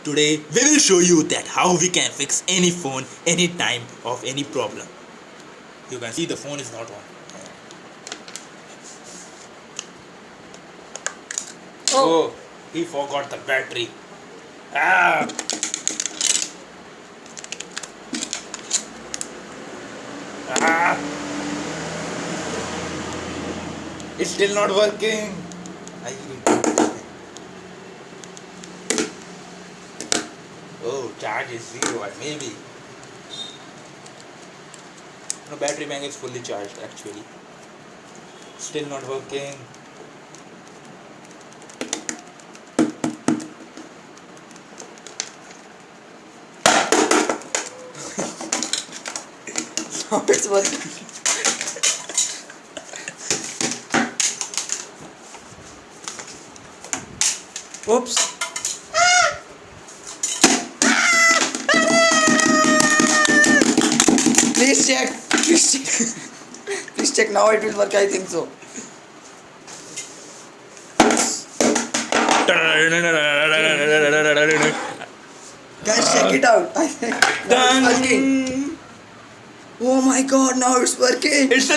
Today we will show you that how we can fix any phone anytime of any problem. You can see the phone is not on. Oh, he forgot the battery. Ah! Ah! It's still not working. Oh, charge is 0 or maybe. No, battery bank is fully charged actually. Still not working. Now it's working. Oops. Please check. Please check. Please check. Now it will work. I think so. Guys, check it out. I think now it's working. Oh my God! Now it's working. It's